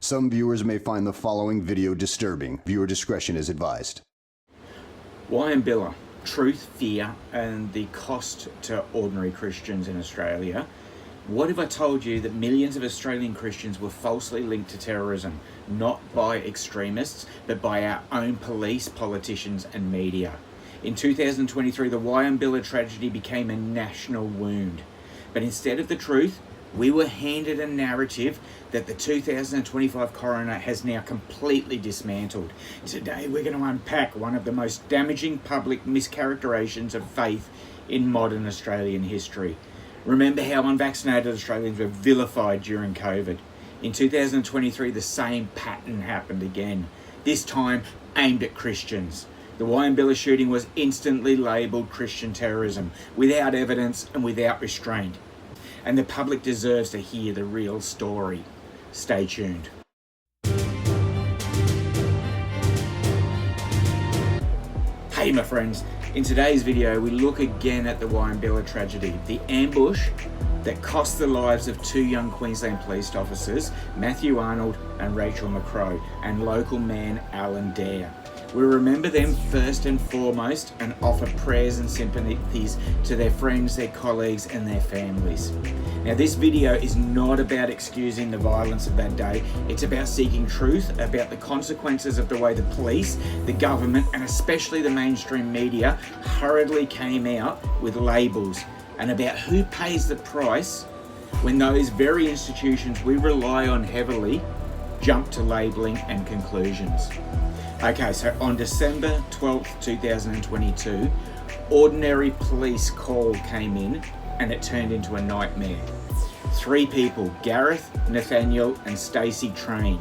Some viewers may find the following video disturbing. Viewer discretion is advised. Wieambilla, truth, fear, and the cost to ordinary Christians in Australia. What if I told you that millions of Australian Christians were falsely linked to terrorism, not by extremists, but by our own police, politicians, and media? In 2023, the Wieambilla tragedy became a national wound. But instead of the truth, we were handed a narrative that the 2025 coroner has now completely dismantled. Today, we're going to unpack one of the most damaging public mischaracterizations of faith in modern Australian history. Remember how unvaccinated Australians were vilified during COVID. In 2023, the same pattern happened again, this time aimed at Christians. The Wieambilla shooting was instantly labelled Christian terrorism, without evidence and without restraint. And the public deserves to hear the real story. Stay tuned. Hey my friends, in today's video we look again at the Wieambilla tragedy, the ambush that cost the lives of two young Queensland police officers, Matthew Arnold and Rachel McCrow, and local man Alan Dare. We remember them first and foremost and offer prayers and sympathies to their friends, their colleagues and their families. Now this video is not about excusing the violence of that day, it's about seeking truth about the consequences of the way the police, the government and especially the mainstream media hurriedly came out with labels, and about who pays the price when those very institutions we rely on heavily jump to labelling and conclusions. Okay, so on December 12th, 2022, ordinary police call came in and it turned into a nightmare. 3 people, Gareth, Nathaniel and Stacey Train,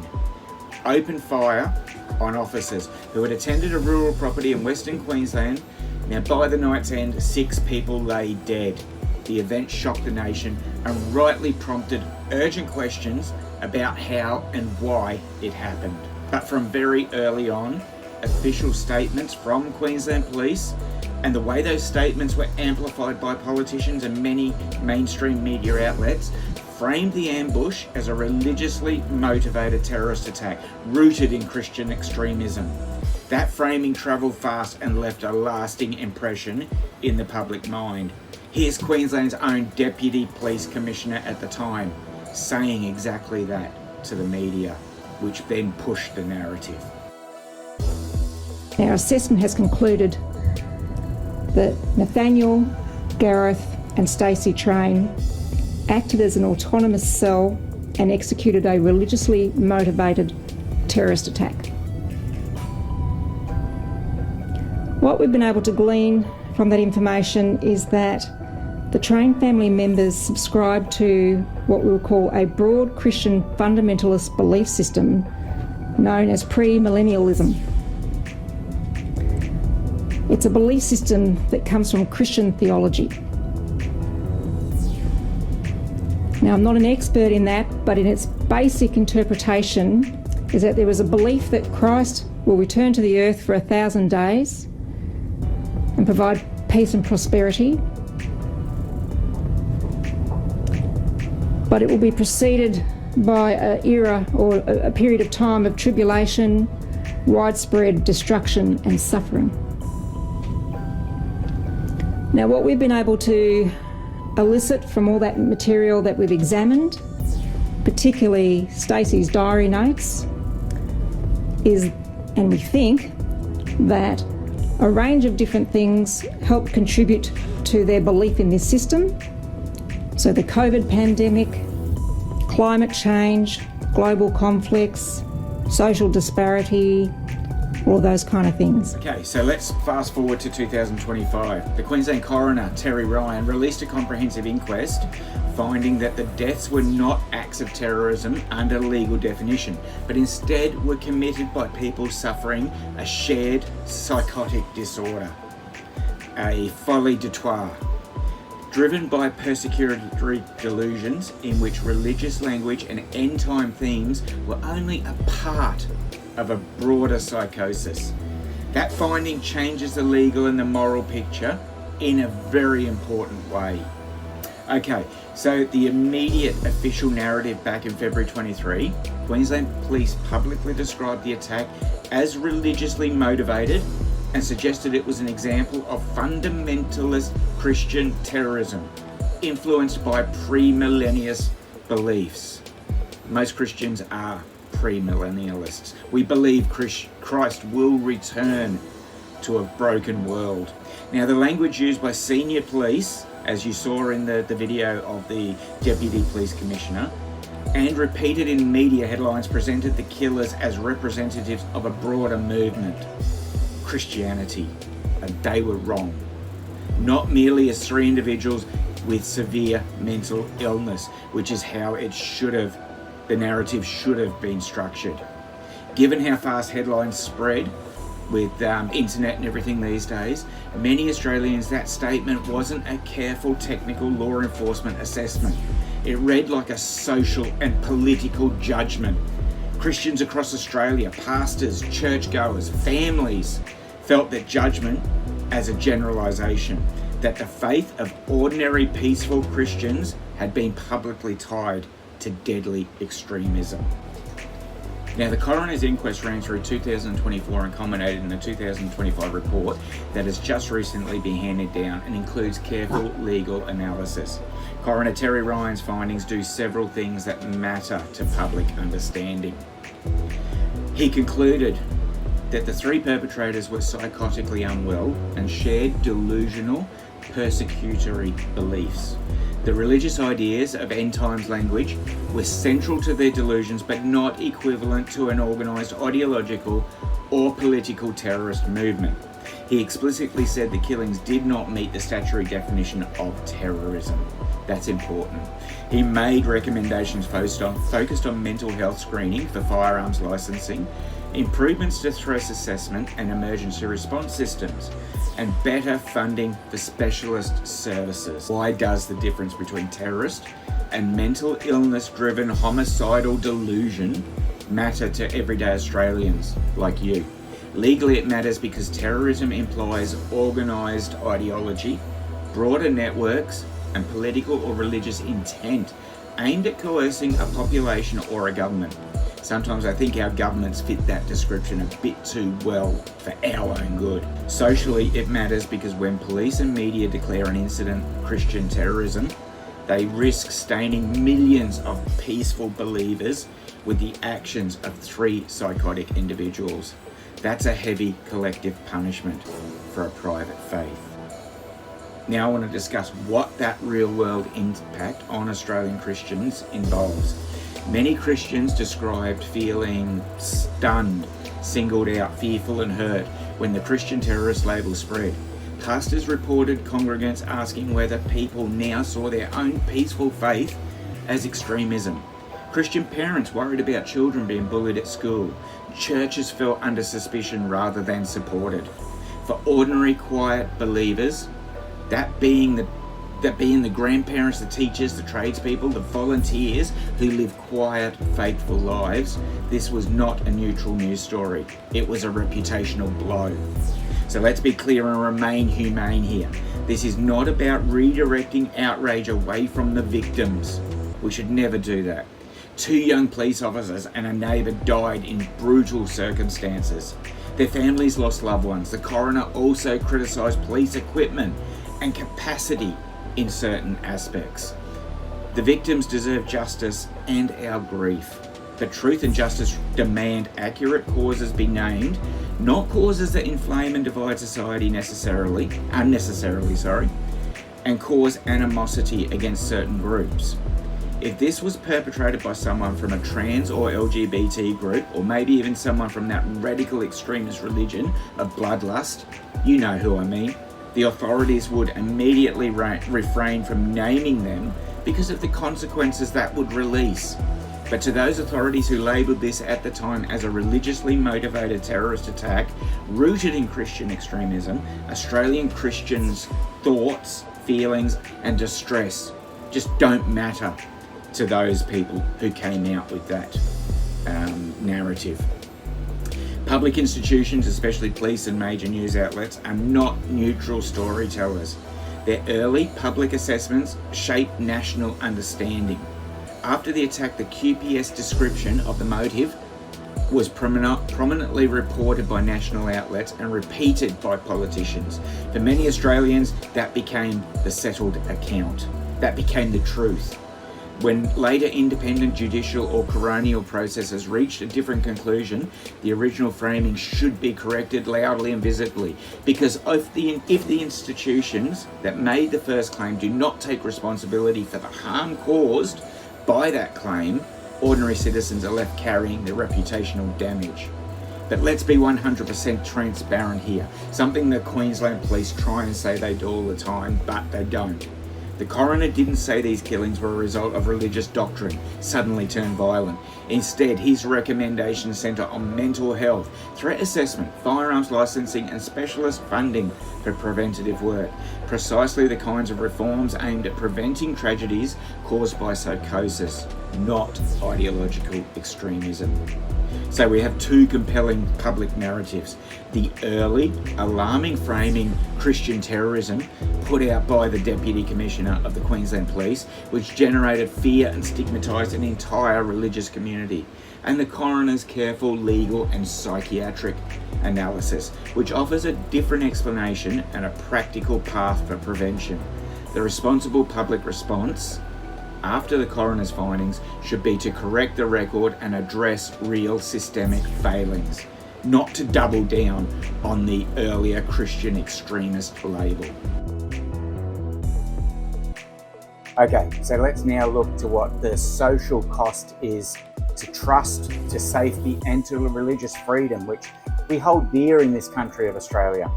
opened fire on officers who had attended a rural property in Western Queensland. Now by the night's end, 6 people lay dead. The event shocked the nation and rightly prompted urgent questions about how and why it happened. But from very early on, official statements from Queensland Police and the way those statements were amplified by politicians and many mainstream media outlets framed the ambush as a religiously motivated terrorist attack rooted in Christian extremism. That framing travelled fast and left a lasting impression in the public mind. Here's Queensland's own Deputy Police Commissioner at the time saying exactly that to the media, which then pushed the narrative. Our assessment has concluded that Nathaniel, Gareth and Stacey Train acted as an autonomous cell and executed a religiously motivated terrorist attack. What we've been able to glean from that information is that the Train family members subscribe to what we will call a broad Christian fundamentalist belief system known as premillennialism. It's a belief system that comes from Christian theology. Now, I'm not an expert in that, but in its basic interpretation is that there was a belief that Christ will return to the earth for 1,000 days and provide peace and prosperity, but it will be preceded by an era or a period of time of tribulation, widespread destruction and suffering. Now, what we've been able to elicit from all that material that we've examined, particularly Stacey's diary notes, is, and we think, that a range of different things help contribute to their belief in this system. So the COVID pandemic, climate change, global conflicts, social disparity, all those kind of things. Okay, so let's fast forward to 2025. The Queensland Coroner, Terry Ryan, released a comprehensive inquest finding that the deaths were not acts of terrorism under legal definition, but instead were committed by people suffering a shared psychotic disorder, a folie de toi, driven by persecutory delusions in which religious language and end-time themes were only a part of a broader psychosis. That finding changes the legal and the moral picture in a very important way. Okay, so the immediate official narrative back in February 23, Queensland Police publicly described the attack as religiously motivated and suggested it was an example of fundamentalist Christian terrorism influenced by premillennialist beliefs. Most Christians are premillennialists. We believe Christ will return to a broken world. Now, the language used by senior police, as you saw in the video of the Deputy Police Commissioner, and repeated in media headlines, presented the killers as representatives of a broader movement, Christianity, and they were wrong. Not merely as three individuals with severe mental illness, which is how the narrative should have been structured. Given how fast headlines spread with internet and everything these days, many Australians, that statement wasn't a careful technical law enforcement assessment. It read like a social and political judgment. Christians across Australia, pastors, churchgoers, families felt that judgment as a generalisation, that the faith of ordinary peaceful Christians had been publicly tied to deadly extremism. Now, the Coroners inquest ran through 2024 and culminated in the 2025 report that has just recently been handed down and includes careful legal analysis. Coroner Terry Ryan's findings do several things that matter to public understanding. He concluded that the three perpetrators were psychotically unwell and shared delusional, persecutory beliefs. The religious ideas of end times language were central to their delusions, but not equivalent to an organised ideological or political terrorist movement. He explicitly said the killings did not meet the statutory definition of terrorism. That's important. He made recommendations focused on mental health screening for firearms licensing, improvements to threat assessment and emergency response systems, and better funding for specialist services. Why does the difference between terrorist and mental illness-driven homicidal delusion matter to everyday Australians like you? Legally, it matters because terrorism implies organised ideology, broader networks, and political or religious intent aimed at coercing a population or a government. Sometimes I think our governments fit that description a bit too well for our own good. Socially, it matters because when police and media declare an incident Christian terrorism, they risk staining millions of peaceful believers with the actions of three psychotic individuals. That's a heavy collective punishment for a private faith. Now I want to discuss what that real-world impact on Australian Christians involves. Many Christians described feeling stunned, singled out, fearful and hurt when the Christian terrorist label spread. Pastors reported congregants asking whether people now saw their own peaceful faith as extremism. Christian parents worried about children being bullied at school. Churches felt under suspicion rather than supported. For ordinary, quiet believers, that being the grandparents, the teachers, the tradespeople, the volunteers who live quiet, faithful lives, this was not a neutral news story. It was a reputational blow. So let's be clear and remain humane here. This is not about redirecting outrage away from the victims. We should never do that. 2 young police officers and a neighbour died in brutal circumstances. Their families lost loved ones. The coroner also criticised police equipment and capacity in certain aspects. The victims deserve justice and our grief. But truth and justice demand accurate causes be named, not causes that inflame and divide society unnecessarily, and cause animosity against certain groups. If this was perpetrated by someone from a trans or LGBT group, or maybe even someone from that radical extremist religion of bloodlust, you know who I mean, the authorities would immediately refrain from naming them because of the consequences that would release. But to those authorities who labelled this at the time as a religiously motivated terrorist attack rooted in Christian extremism, Australian Christians' thoughts, feelings and distress just don't matter to those people who came out with that narrative. Public institutions, especially police and major news outlets, are not neutral storytellers. Their early public assessments shaped national understanding. After the attack, the QPS description of the motive was prominently reported by national outlets and repeated by politicians. For many Australians, that became the settled account. That became the truth. When later independent judicial or coronial processes reached a different conclusion, the original framing should be corrected loudly and visibly, because if the institutions that made the first claim do not take responsibility for the harm caused by that claim, ordinary citizens are left carrying the reputational damage. But let's be 100% transparent here, something that Queensland Police try and say they do all the time, but they don't. The coroner didn't say these killings were a result of religious doctrine suddenly turned violent. Instead, his recommendations centre on mental health, threat assessment, firearms licensing and specialist funding for preventative work. Precisely the kinds of reforms aimed at preventing tragedies caused by psychosis, not ideological extremism. So we have two compelling public narratives. The early, alarming framing Christian terrorism put out by the Deputy Commissioner of the Queensland Police, which generated fear and stigmatised an entire religious community. And the coroner's careful legal and psychiatric analysis, which offers a different explanation and a practical path for prevention. The responsible public response after the coroner's findings should be to correct the record and address real systemic failings, not to double down on the earlier Christian extremist label. Okay, so let's now look to what the social cost is to trust, to safety and to religious freedom, which we hold dear in this country of Australia.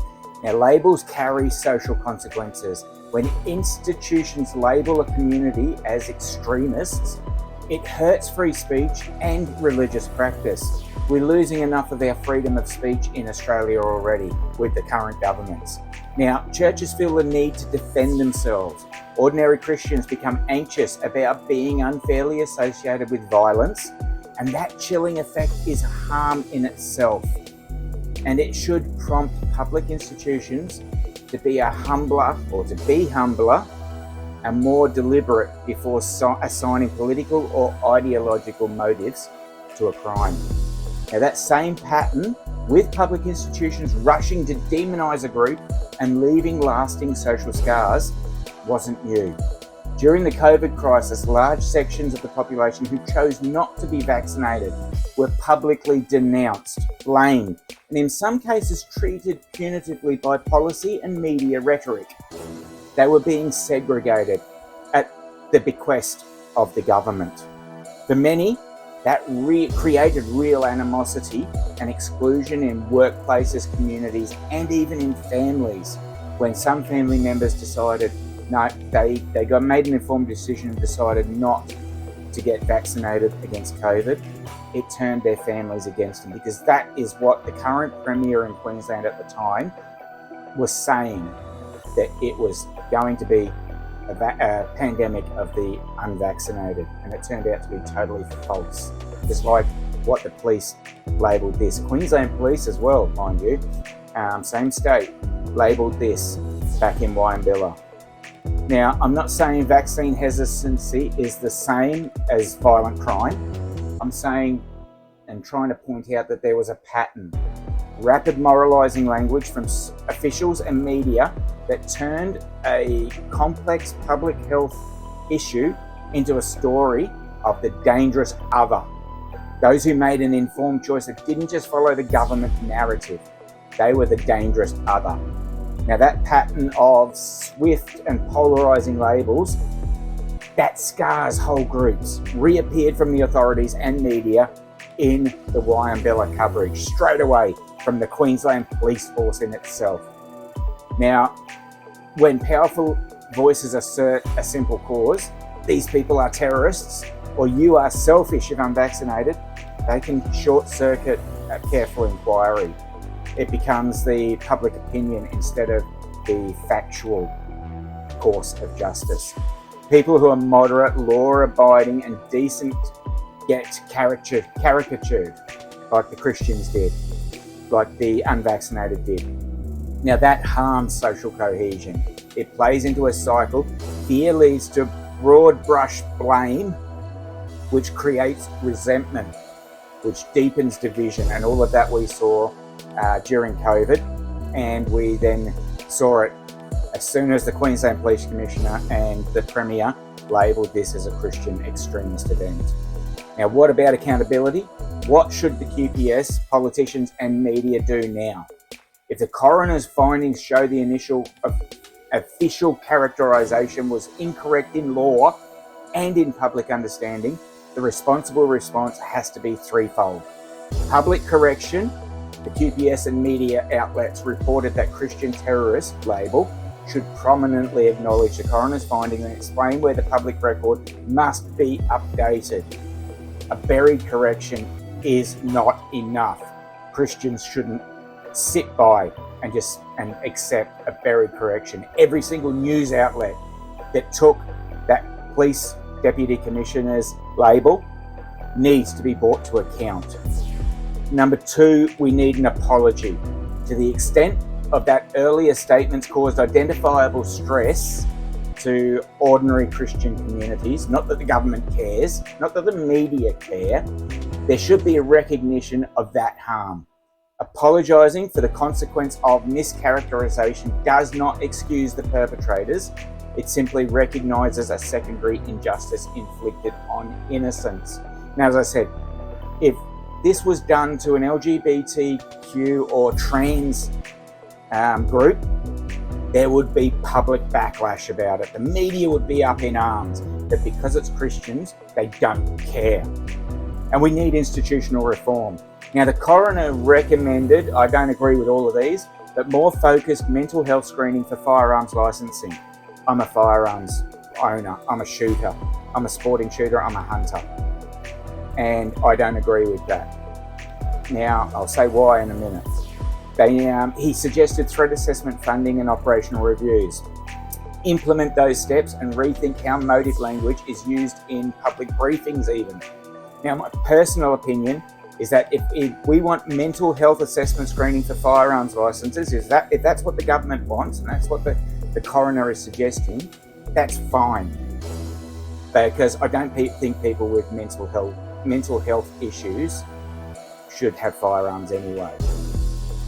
Now, labels carry social consequences. When institutions label a community as extremists, it hurts free speech and religious practice. We're losing enough of our freedom of speech in Australia already with the current governments. Now, churches feel the need to defend themselves. Ordinary Christians become anxious about being unfairly associated with violence, and that chilling effect is harm in itself. And it should prompt public institutions to be humbler and more deliberate before assigning political or ideological motives to a crime. Now, that same pattern with public institutions rushing to demonise a group and leaving lasting social scars wasn't new. During the COVID crisis, large sections of the population who chose not to be vaccinated were publicly denounced, blamed, and in some cases treated punitively by policy and media rhetoric. They were being segregated at the bequest of the government. For many, that created real animosity and exclusion in workplaces, communities, and even in families. When some family members decided, no, they made an informed decision and decided not to get vaccinated against COVID, it turned their families against them, because that is what the current Premier in Queensland at the time was saying, that it was going to be a pandemic of the unvaccinated, and it turned out to be totally false. Just like what the police labelled this. Queensland Police as well, mind you, same state, labelled this back in Wyambilla. Now, I'm not saying vaccine hesitancy is the same as violent crime. I'm saying and trying to point out that there was a pattern. Rapid moralising language from officials and media that turned a complex public health issue into a story of the dangerous other. Those who made an informed choice that didn't just follow the government narrative. They were the dangerous other. Now, that pattern of swift and polarising labels, that scars whole groups, reappeared from the authorities and media in the Wyambilla coverage, straight away from the Queensland Police Force in itself. Now, when powerful voices assert a simple cause, these people are terrorists, or you are selfish if unvaccinated, they can short-circuit a careful inquiry. It becomes the public opinion instead of the factual course of justice. People who are moderate, law-abiding and decent get caricatured, like the Christians did, like the unvaccinated did. Now, that harms social cohesion. It plays into a cycle. Fear leads to broad brush blame, which creates resentment, which deepens division, and all of that we saw during COVID. And we then saw it as soon as the Queensland Police Commissioner and the Premier labelled this as a Christian extremist event. Now, what about accountability? What should the QPS, politicians and media do now? If the coroner's findings show the initial official characterisation was incorrect in law and in public understanding, the responsible response has to be threefold. Public correction. The QPS and media outlets reported that Christian terrorist label should prominently acknowledge the coroner's finding and explain where the public record must be updated. A buried correction is not enough. Christians shouldn't sit by and accept a buried correction. Every single news outlet that took that police deputy commissioner's label needs to be brought to account. Number two, we need an apology. To the extent of that earlier statements caused identifiable stress to ordinary Christian communities, not that the government cares, not that the media care, there should be a recognition of that harm. Apologising for the consequence of mischaracterisation does not excuse the perpetrators. It simply recognises a secondary injustice inflicted on innocents. Now, as I said, if this was done to an LGBTQ or trans group, there would be public backlash about it. The media would be up in arms. But because it's Christians, they don't care. And we need institutional reform. Now, the coroner recommended, I don't agree with all of these, but more focused mental health screening for firearms licensing. I'm a firearms owner, I'm a shooter, I'm a sporting shooter, I'm a hunter. And I don't agree with that. Now, I'll say why in a minute. He suggested threat assessment funding and operational reviews. Implement those steps and rethink how motive language is used in public briefings even. Now, my personal opinion is that if we want mental health assessment screening for firearms licences, if that's what the government wants and that's what the coroner is suggesting, that's fine. Because I don't think people with mental health issues should have firearms anyway.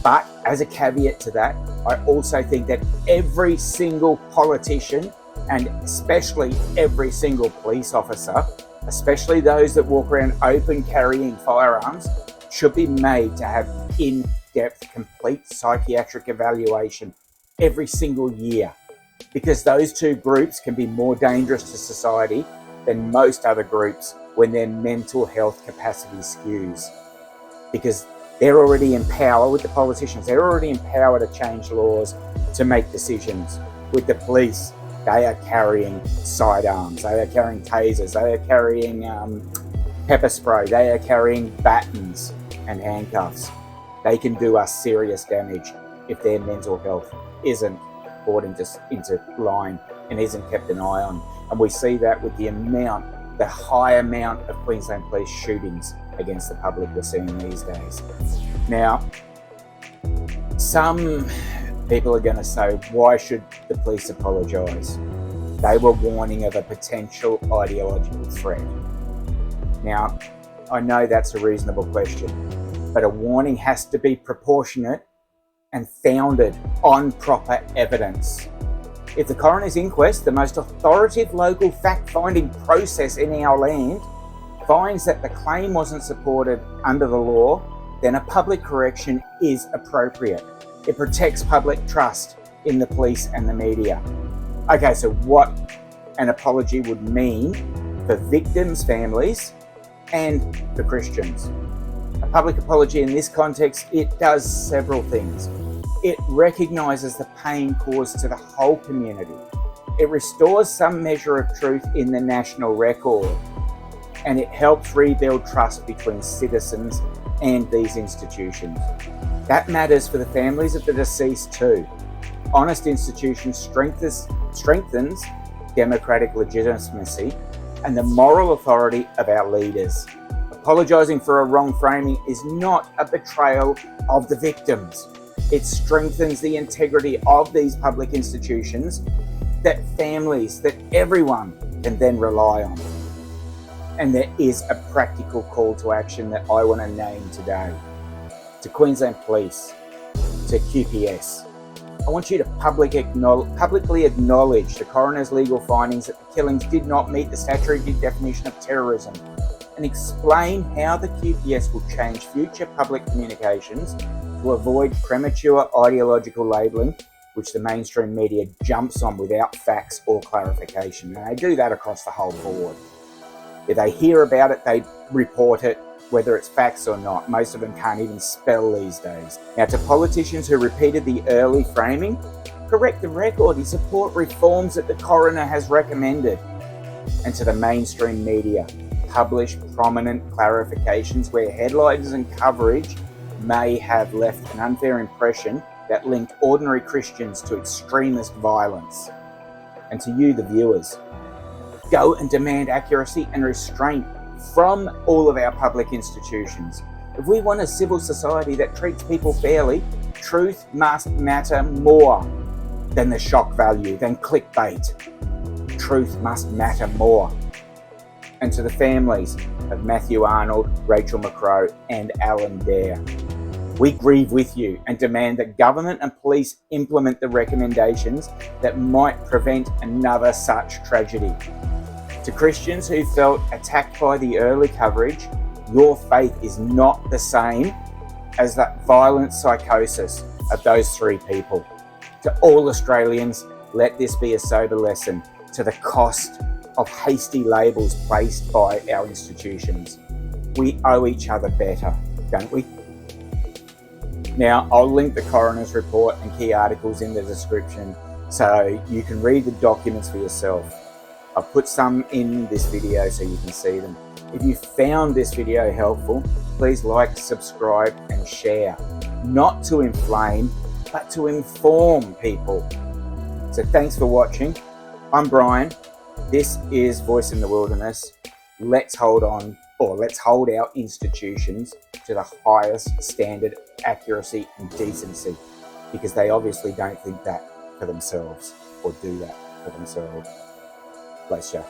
But as a caveat to that, I also think that every single politician and especially every single police officer, especially those that walk around open carrying firearms, should be made to have in-depth, complete psychiatric evaluation every single year. Because those two groups can be more dangerous to society than most other groups when their mental health capacity skews. Because they're already in power with the politicians. They're already in power to change laws, to make decisions. With the police, they are carrying sidearms. They are carrying tasers. They are carrying pepper spray. They are carrying batons and handcuffs. They can do us serious damage if their mental health isn't brought into line and isn't kept an eye on. And we see that with the high amount of Queensland Police shootings against the public we're seeing these days. Now, some people are going to say, why should the police apologise? They were warning of a potential ideological threat. Now, I know that's a reasonable question, but a warning has to be proportionate and founded on proper evidence. If the coroner's inquest, the most authoritative local fact-finding process in our land, finds that the claim wasn't supported under the law, then a public correction is appropriate. It protects public trust in the police and the media. Okay, so what an apology would mean for victims' families and for Christians. A public apology in this context, it does several things. It recognises the pain caused to the whole community. It restores some measure of truth in the national record, and it helps rebuild trust between citizens and these institutions. That matters for the families of the deceased too. Honest institutions strengthens democratic legitimacy and the moral authority of our leaders. Apologising for a wrong framing is not a betrayal of the victims. It strengthens the integrity of these public institutions that families, that everyone can then rely on. And there is a practical call to action that I want to name today. To Queensland Police, to QPS. I want you to publicly acknowledge the coroner's legal findings that the killings did not meet the statutory definition of terrorism, and explain how the QPS will change future public communications to avoid premature ideological labelling, which the mainstream media jumps on without facts or clarification. And they do that across the whole board. If they hear about it, they report it, whether it's facts or not. Most of them can't even spell these days. Now, to politicians who repeated the early framing, correct the record and support reforms that the coroner has recommended. And to the mainstream media, publish prominent clarifications where headlines and coverage may have left an unfair impression that linked ordinary Christians to extremist violence. And to you, the viewers, go and demand accuracy and restraint from all of our public institutions. If we want a civil society that treats people fairly, truth must matter more than the shock value, than clickbait. Truth must matter more. And to the families of Matthew Arnold, Rachel McCrow, and Alan Dare, we grieve with you and demand that government and police implement the recommendations that might prevent another such tragedy. To Christians who felt attacked by the early coverage, your faith is not the same as that violent psychosis of those three people. To all Australians, let this be a sober lesson to the cost of hasty labels placed by our institutions. We owe each other better, don't we? Now, I'll link the coroner's report and key articles in the description so you can read the documents for yourself. I've put some in this video so you can see them. If you found this video helpful, please like, subscribe, and share. Not to inflame, but to inform people. So thanks for watching. I'm Brian. This is Voice in the Wilderness. Let's hold on, or let's hold our institutions to the highest standard accuracy and decency, because they obviously don't think that for themselves or do that for themselves. Bless you.